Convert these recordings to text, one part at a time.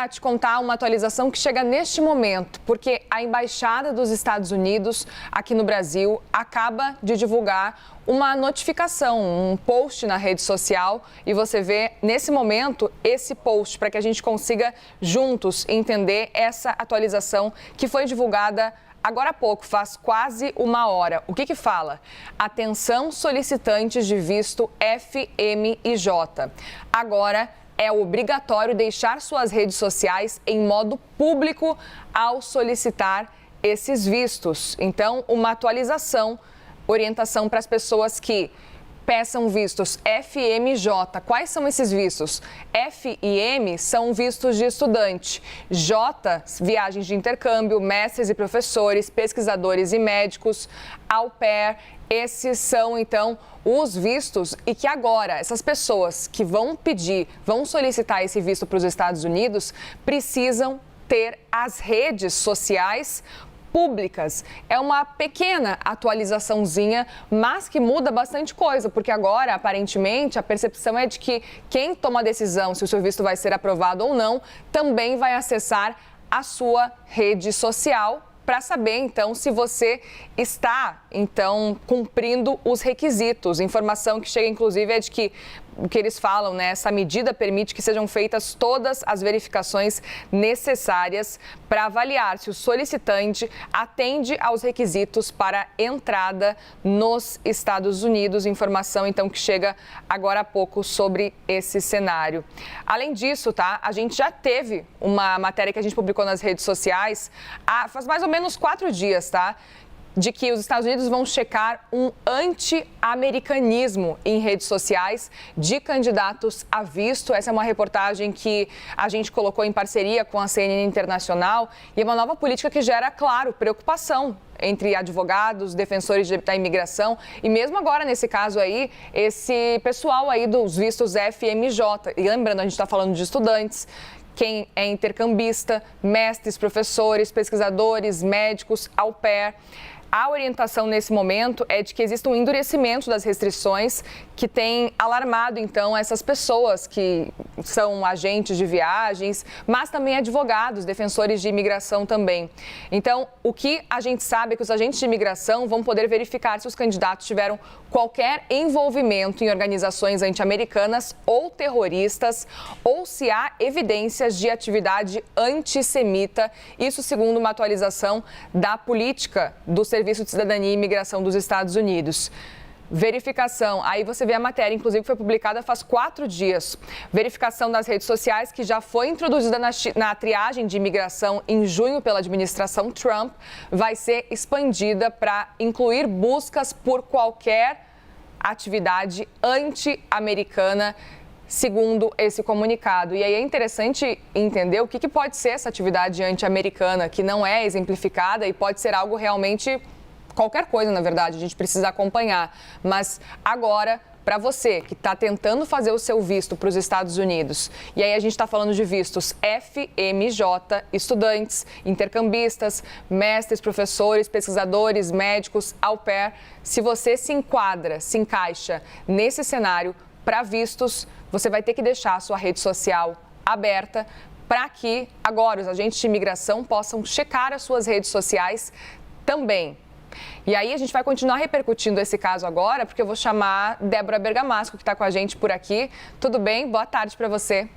para te contar uma atualização que chega neste momento, porque a Embaixada dos Estados Unidos aqui no Brasil acaba de divulgar uma notificação, um post na rede social, e você vê nesse momento esse post para que a gente consiga juntos entender essa atualização que foi divulgada agora há pouco, faz quase uma hora. O que fala? Atenção solicitantes de visto FMIJ. Agora é obrigatório deixar suas redes sociais em modo público ao solicitar esses vistos. Então, uma atualização, orientação para as pessoas que peçam vistos FMJ. Quais são esses vistos? F e M são vistos de estudante. J, viagens de intercâmbio, mestres e professores, pesquisadores e médicos, au pair. Esses são, então, os vistos e que agora essas pessoas que vão solicitar esse visto para os Estados Unidos precisam ter as redes sociais públicas. É uma pequena atualizaçãozinha, mas que muda bastante coisa, porque agora, aparentemente, a percepção é de que quem toma a decisão se o seu visto vai ser aprovado ou não, também vai acessar a sua rede social para saber, então, se você está, então, cumprindo os requisitos. Informação que chega, inclusive, é de que o que eles falam, né? Essa medida permite que sejam feitas todas as verificações necessárias para avaliar se o solicitante atende aos requisitos para entrada nos Estados Unidos. Informação, então, que chega agora há pouco sobre esse cenário. Além disso, tá? A gente já teve uma matéria que a gente publicou nas redes sociais faz mais ou menos 4 dias, tá? De que os Estados Unidos vão checar um anti-americanismo em redes sociais de candidatos a visto. Essa é uma reportagem que a gente colocou em parceria com a CNN Internacional e é uma nova política que gera, claro, preocupação entre advogados, defensores da imigração e mesmo agora, nesse caso aí, esse pessoal aí dos vistos FMJ. E lembrando, a gente está falando de estudantes, quem é intercambista, mestres, professores, pesquisadores, médicos, au pair. A orientação nesse momento é de que existe um endurecimento das restrições que tem alarmado, então, essas pessoas que são agentes de viagens, mas também advogados, defensores de imigração também. Então, o que a gente sabe é que os agentes de imigração vão poder verificar se os candidatos tiveram qualquer envolvimento em organizações anti-americanas ou terroristas, ou se há evidências de atividade antissemita, isso segundo uma atualização da política do Serviço de Cidadania e Imigração dos Estados Unidos. Verificação, aí você vê a matéria, inclusive foi publicada faz 4 dias. Verificação das redes sociais, que já foi introduzida na triagem de imigração em junho pela administração Trump, vai ser expandida para incluir buscas por qualquer atividade anti-americana, segundo esse comunicado. E aí é interessante entender o que pode ser essa atividade anti-americana, que não é exemplificada e pode ser algo realmente qualquer coisa, na verdade, a gente precisa acompanhar. Mas agora, para você que está tentando fazer o seu visto para os Estados Unidos, e aí a gente está falando de vistos FMJ, estudantes, intercambistas, mestres, professores, pesquisadores, médicos, au pair, se você se enquadra, se encaixa nesse cenário para vistos, você vai ter que deixar a sua rede social aberta para que agora os agentes de imigração possam checar as suas redes sociais também. E aí a gente vai continuar repercutindo esse caso agora, porque eu vou chamar Débora Bergamasco, que está com a gente por aqui. Tudo bem? Boa tarde para você.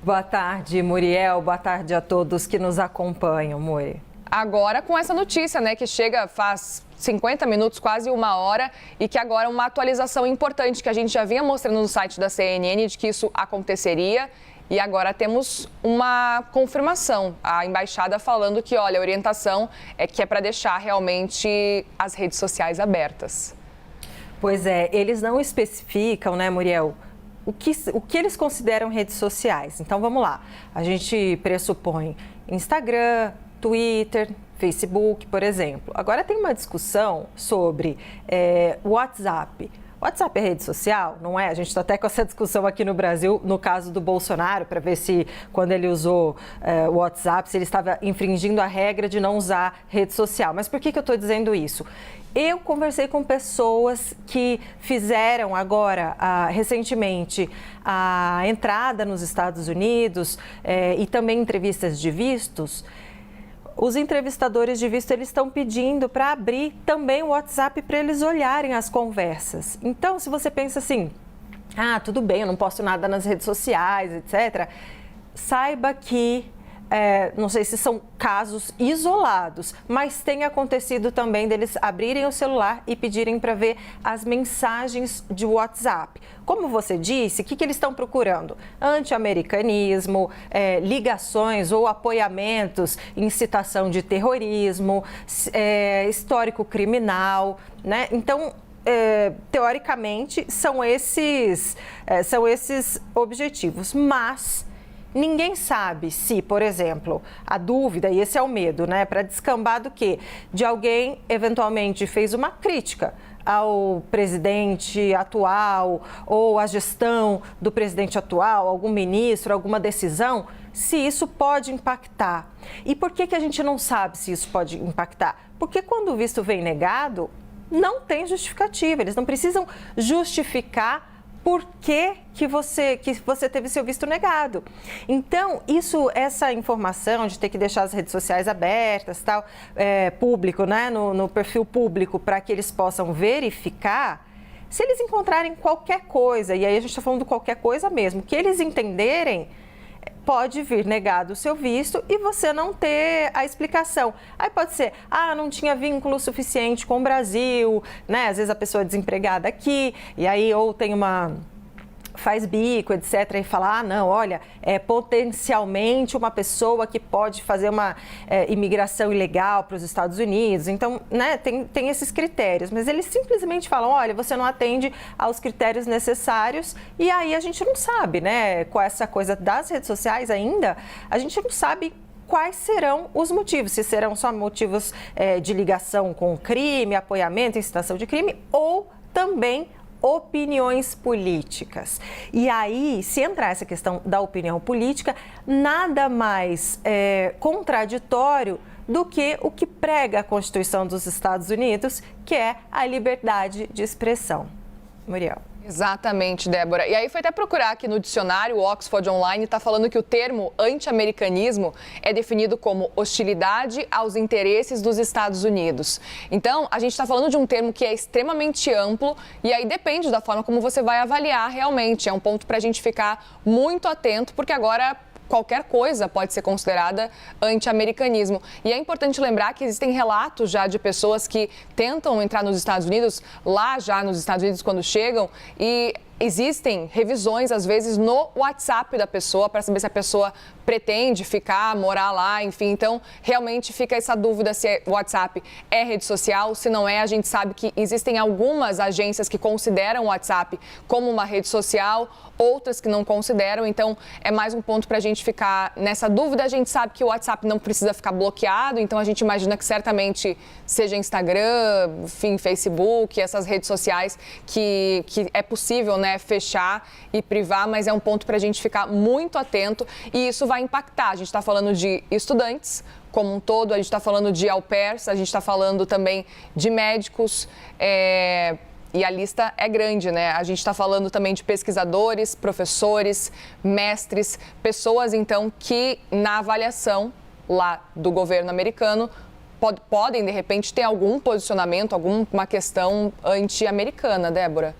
Boa tarde, Muriel. Boa tarde a todos que nos acompanham, Muri. Agora com essa notícia, né, que chega faz 50 minutos, quase uma hora, e que agora é uma atualização importante que a gente já vinha mostrando no site da CNN de que isso aconteceria. E agora temos uma confirmação, a embaixada falando que, olha, a orientação é que é para deixar realmente as redes sociais abertas. Pois é, eles não especificam, né, Muriel, o que eles consideram redes sociais. Então, vamos lá. A gente pressupõe Instagram, Twitter, Facebook, por exemplo. Agora tem uma discussão sobre WhatsApp. WhatsApp é rede social? Não é? A gente está até com essa discussão aqui no Brasil, no caso do Bolsonaro, para ver se, quando ele usou o WhatsApp, se ele estava infringindo a regra de não usar rede social. Mas por que eu estou dizendo isso? Eu conversei com pessoas que fizeram agora, recentemente, a entrada nos Estados Unidos e também entrevistas de vistos. Os entrevistadores de visto, eles estão pedindo para abrir também o WhatsApp para eles olharem as conversas. Então, se você pensa assim, tudo bem, eu não posto nada nas redes sociais, etc., saiba que, não sei se são casos isolados, mas tem acontecido também deles abrirem o celular e pedirem para ver as mensagens de WhatsApp. Como você disse, o que eles estão procurando? Anti-americanismo, ligações ou apoiamentos, incitação de terrorismo, histórico criminal, né? Então, teoricamente, são esses objetivos, mas ninguém sabe se, por exemplo, a dúvida, e esse é o medo, né, para descambar do quê? De alguém eventualmente fez uma crítica ao presidente atual ou à gestão do presidente atual, algum ministro, alguma decisão, se isso pode impactar. E por que a gente não sabe se isso pode impactar? Porque quando o visto vem negado, não tem justificativa, eles não precisam justificar por que você teve seu visto negado. Então, essa informação de ter que deixar as redes sociais abertas, tal, público, né, no perfil público, para que eles possam verificar, se eles encontrarem qualquer coisa, e aí a gente está falando de qualquer coisa mesmo, que eles entenderem, pode vir negado o seu visto e você não ter a explicação. Aí pode ser, não tinha vínculo suficiente com o Brasil, né? Às vezes a pessoa é desempregada aqui, e aí ou tem faz bico, etc., e fala, não, olha, é potencialmente uma pessoa que pode fazer uma imigração ilegal para os Estados Unidos. Então, né, tem esses critérios, mas eles simplesmente falam, olha, você não atende aos critérios necessários, e aí a gente não sabe, né, com essa coisa das redes sociais ainda, a gente não sabe quais serão os motivos, se serão só motivos de ligação com crime, apoiamento, incitação de crime, ou também opiniões políticas. E aí, se entrar essa questão da opinião política, nada mais contraditório do que o que prega a Constituição dos Estados Unidos, que é a liberdade de expressão. Muriel. Exatamente, Débora. E aí foi até procurar aqui no dicionário, o Oxford Online está falando que o termo anti-americanismo é definido como hostilidade aos interesses dos Estados Unidos. Então, a gente está falando de um termo que é extremamente amplo e aí depende da forma como você vai avaliar realmente. É um ponto para a gente ficar muito atento, porque agora qualquer coisa pode ser considerada anti-americanismo. E é importante lembrar que existem relatos já de pessoas que tentam entrar nos Estados Unidos, lá já nos Estados Unidos quando chegam, e existem revisões, às vezes, no WhatsApp da pessoa, para saber se a pessoa pretende ficar, morar lá, enfim. Então, realmente fica essa dúvida se o WhatsApp é rede social, se não é. A gente sabe que existem algumas agências que consideram o WhatsApp como uma rede social, outras que não consideram. Então, é mais um ponto para a gente ficar nessa dúvida. A gente sabe que o WhatsApp não precisa ficar bloqueado, então a gente imagina que certamente seja Instagram, enfim, Facebook, essas redes sociais que é possível, né, fechar e privar, mas é um ponto para a gente ficar muito atento e isso vai impactar. A gente está falando de estudantes como um todo, a gente está falando de au pairs, a gente está falando também de médicos, e a lista é grande, né? A gente está falando também de pesquisadores, professores, mestres, pessoas, então, que na avaliação lá do governo americano podem, de repente, ter algum posicionamento, alguma questão anti-americana, Débora.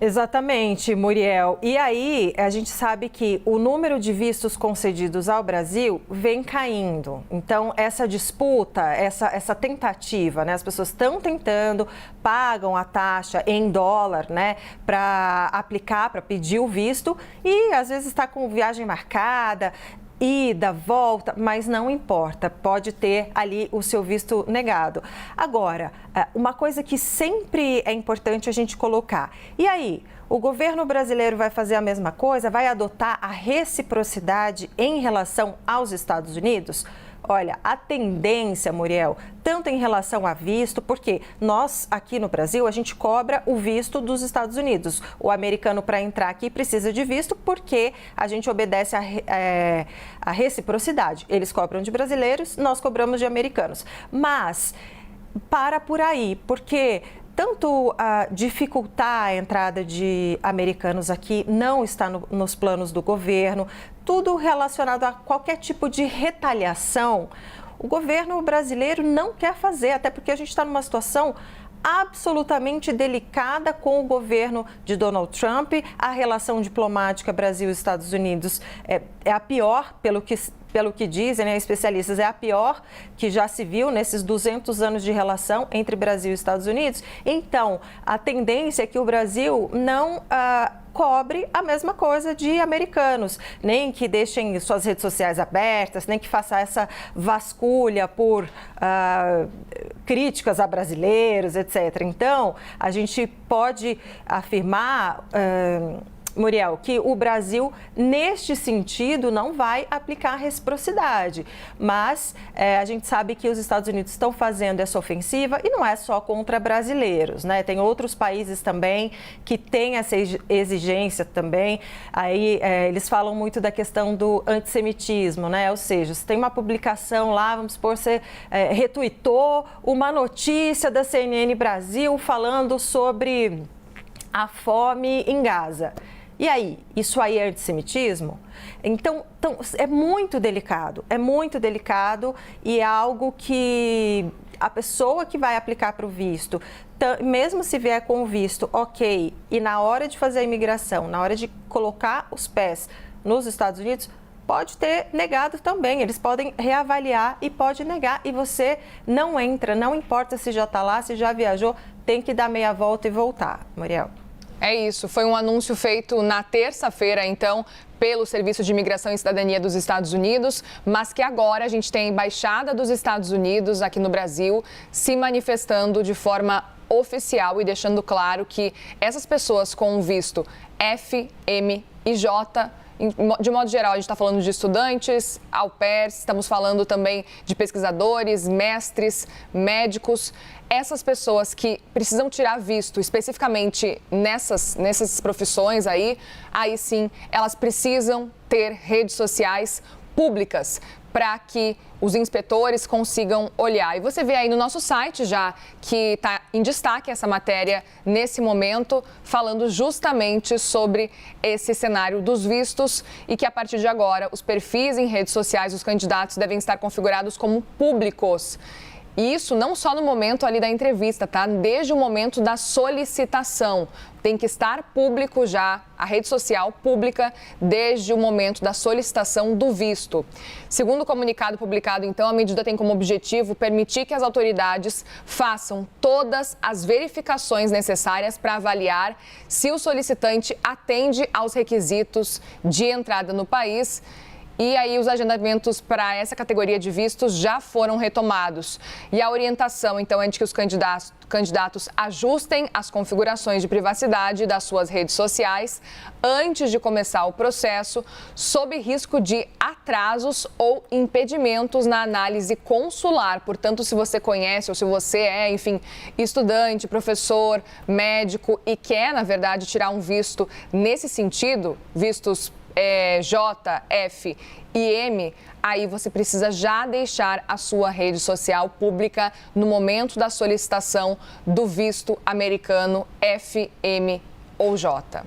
Exatamente, Muriel. E aí, a gente sabe que o número de vistos concedidos ao Brasil vem caindo. Então, essa disputa, essa tentativa, né? As pessoas estão tentando, pagam a taxa em dólar, né? Para aplicar, para pedir o visto e, às vezes, está com viagem marcada, ida, volta, mas não importa, pode ter ali o seu visto negado. Agora, uma coisa que sempre é importante a gente colocar, e aí, o governo brasileiro vai fazer a mesma coisa, vai adotar a reciprocidade em relação aos Estados Unidos? Olha, a tendência, Muriel, tanto em relação a visto, porque nós aqui no Brasil, a gente cobra o visto dos Estados Unidos. O americano, para entrar aqui, precisa de visto porque a gente obedece a reciprocidade. Eles cobram de brasileiros, nós cobramos de americanos. Mas para por aí, porque tanto dificultar a entrada de americanos aqui não está nos planos do governo, tudo relacionado a qualquer tipo de retaliação, o governo brasileiro não quer fazer, até porque a gente está numa situação absolutamente delicada com o governo de Donald Trump. A relação diplomática Brasil-Estados Unidos é a pior, pelo que dizem, né, especialistas, é a pior que já se viu nesses 200 anos de relação entre Brasil e Estados Unidos. Então, a tendência é que o Brasil não cobre a mesma coisa de americanos, nem que deixem suas redes sociais abertas, nem que faça essa vasculha por críticas a brasileiros, etc. Então, a gente pode afirmar, Muriel, que o Brasil, neste sentido, não vai aplicar reciprocidade. Mas a gente sabe que os Estados Unidos estão fazendo essa ofensiva e não é só contra brasileiros, né? Tem outros países também que têm essa exigência também. Aí eles falam muito da questão do antissemitismo, né? Ou seja, se tem uma publicação lá, vamos supor, você retuitou uma notícia da CNN Brasil falando sobre a fome em Gaza. E aí, isso aí é antissemitismo? Então, é muito delicado e é algo que a pessoa que vai aplicar para o visto, mesmo se vier com o visto, ok, e na hora de fazer a imigração, na hora de colocar os pés nos Estados Unidos, pode ter negado também, eles podem reavaliar e pode negar e você não entra, não importa se já está lá, se já viajou, tem que dar meia volta e voltar, Muriel. É isso, foi um anúncio feito na terça-feira, então, pelo Serviço de Imigração e Cidadania dos Estados Unidos, mas que agora a gente tem a Embaixada dos Estados Unidos aqui no Brasil se manifestando de forma oficial e deixando claro que essas pessoas com visto F, M e J, de modo geral, a gente está falando de estudantes, au pairs, estamos falando também de pesquisadores, mestres, médicos. Essas pessoas que precisam tirar visto, especificamente nessas profissões aí sim, elas precisam ter redes sociais públicas para que os inspetores consigam olhar. E você vê aí no nosso site já que está em destaque essa matéria nesse momento, falando justamente sobre esse cenário dos vistos e que a partir de agora os perfis em redes sociais dos candidatos devem estar configurados como públicos. E isso não só no momento ali da entrevista, tá? Desde o momento da solicitação. Tem que estar público já, a rede social pública, desde o momento da solicitação do visto. Segundo o comunicado publicado, então, a medida tem como objetivo permitir que as autoridades façam todas as verificações necessárias para avaliar se o solicitante atende aos requisitos de entrada no país. E aí os agendamentos para essa categoria de vistos já foram retomados. E a orientação, então, é de que os candidatos ajustem as configurações de privacidade das suas redes sociais antes de começar o processo, sob risco de atrasos ou impedimentos na análise consular. Portanto, se você conhece ou se você é, enfim, estudante, professor, médico e quer, na verdade, tirar um visto nesse sentido, vistos J, F e M, aí você precisa já deixar a sua rede social pública no momento da solicitação do visto americano F, M ou J.